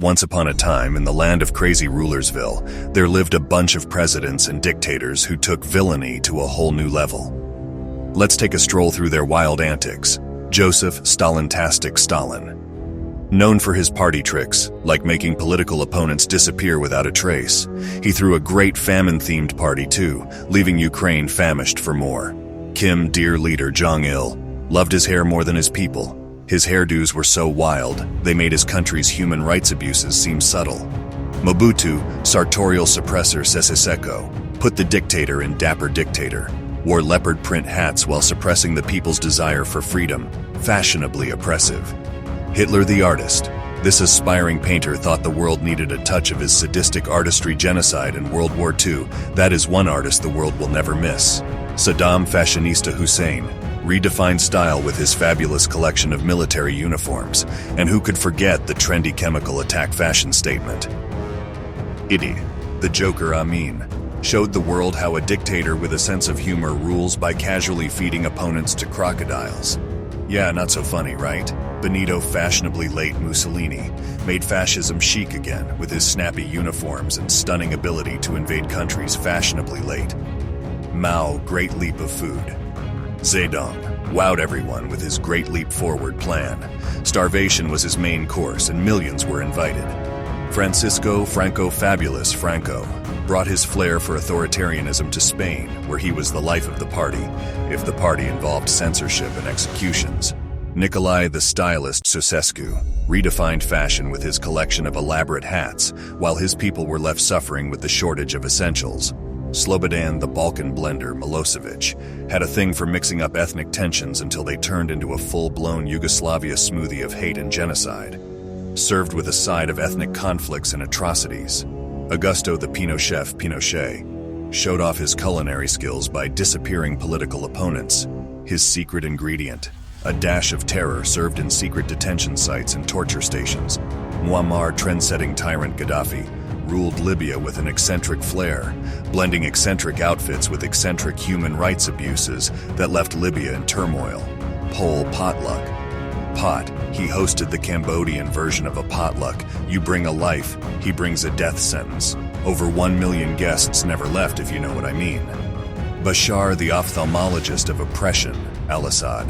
Once upon a time, in the land of crazy Rulersville, there lived a bunch of presidents and dictators who took villainy to a whole new level. Let's take a stroll through their wild antics. Joseph Stalintastic Stalin. Known for his party tricks, like making political opponents disappear without a trace, he threw a great famine-themed party too, leaving Ukraine famished for more. Kim Dear Leader Jong-il loved his hair more than his people. His hairdos were so wild, they made his country's human rights abuses seem subtle. Mobutu, sartorial suppressor Sese Seko, put the dictator in dapper dictator, wore leopard print hats while suppressing the people's desire for freedom, fashionably oppressive. Hitler the artist. This aspiring painter thought the world needed a touch of his sadistic artistry genocide in World War II. That is one artist the world will never miss. Saddam Fashionista Hussein redefined style with his fabulous collection of military uniforms, and who could forget the trendy chemical attack fashion statement? Idi, the Joker Amin, showed the world how a dictator with a sense of humor rules by casually feeding opponents to crocodiles. Yeah, not so funny, right? Benito fashionably late Mussolini made fascism chic again with his snappy uniforms and stunning ability to invade countries fashionably late. Mao, great leap of food. Zedong wowed everyone with his great leap forward plan. Starvation was his main course and millions were invited. Francisco Franco Fabulous Franco brought his flair for authoritarianism to Spain, where he was the life of the party, if the party involved censorship and executions. Nikolai the Stylist Ceausescu redefined fashion with his collection of elaborate hats, while his people were left suffering with the shortage of essentials. Slobodan the Balkan blender Milosevic had a thing for mixing up ethnic tensions until they turned into a full-blown Yugoslavia smoothie of hate and genocide, served with a side of ethnic conflicts and atrocities. Augusto the Pinochet showed off his culinary skills by disappearing political opponents. His secret ingredient, a dash of terror served in secret detention sites and torture stations. Muammar trend-setting tyrant Gaddafi ruled Libya with an eccentric flair, blending eccentric outfits with eccentric human rights abuses that left Libya in turmoil. Pol Potluck. He hosted the Cambodian version of a potluck. You bring a life, he brings a death sentence. Over 1 million guests never left, if you know what I mean. Bashar, the ophthalmologist of oppression, al-Assad,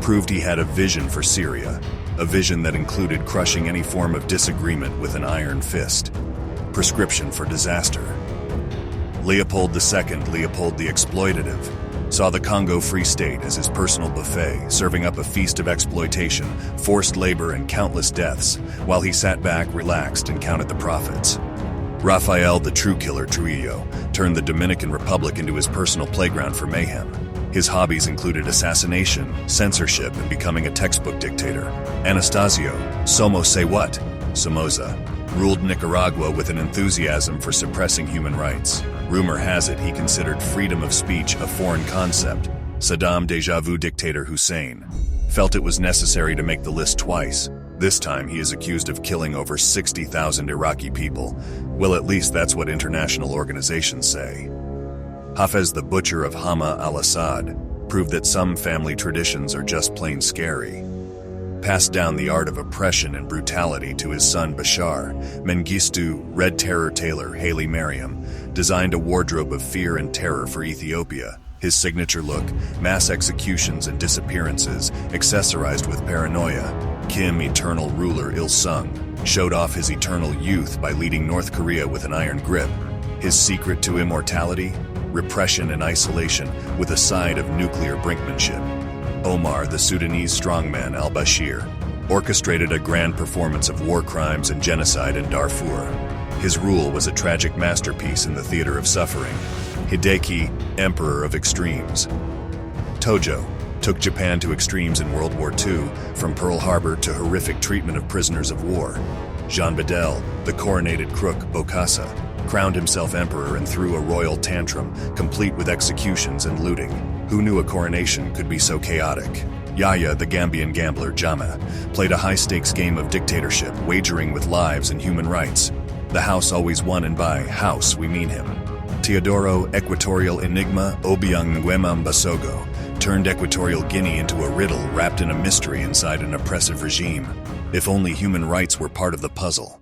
proved he had a vision for Syria, a vision that included crushing any form of disagreement with an iron fist. Prescription for disaster. Leopold II, Leopold the Exploitative, saw the Congo Free State as his personal buffet, serving up a feast of exploitation, forced labor, and countless deaths, while he sat back, relaxed, and counted the profits. Rafael the True Killer Trujillo turned the Dominican Republic into his personal playground for mayhem. His hobbies included assassination, censorship, and becoming a textbook dictator. Anastasio, Somoza, ruled Nicaragua with an enthusiasm for suppressing human rights. Rumor has it he considered freedom of speech a foreign concept. Saddam Deja Vu dictator Hussein felt it was necessary to make the list twice. This time he is accused of killing over 60,000 Iraqi people. Well, at least that's what international organizations say. Hafez the Butcher of Hama al-Assad proved that some family traditions are just plain scary. Passed down the art of oppression and brutality to his son Bashar, Mengistu Red Terror tailor Haley Merriam designed a wardrobe of fear and terror for Ethiopia. His signature look, mass executions and disappearances, accessorized with paranoia. Kim, eternal ruler Il-sung, showed off his eternal youth by leading North Korea with an iron grip. His secret to immortality? Repression and isolation with a side of nuclear brinkmanship. Omar, the Sudanese strongman al-Bashir, orchestrated a grand performance of war crimes and genocide in Darfur. His rule was a tragic masterpiece in the theater of suffering. Hideki, Emperor of Extremes. Tojo took Japan to extremes in World War II, from Pearl Harbor to horrific treatment of prisoners of war. Jean Bedel, the coronated crook Bokassa, crowned himself emperor and threw a royal tantrum, complete with executions and looting. Who knew a coronation could be so chaotic? Yahya, the Gambian gambler Jama, played a high-stakes game of dictatorship, wagering with lives and human rights. The house always won, and by house we mean him. Teodoro, Equatorial Enigma Obiang Nguema Mbasogo, turned Equatorial Guinea into a riddle wrapped in a mystery inside an oppressive regime. If only human rights were part of the puzzle.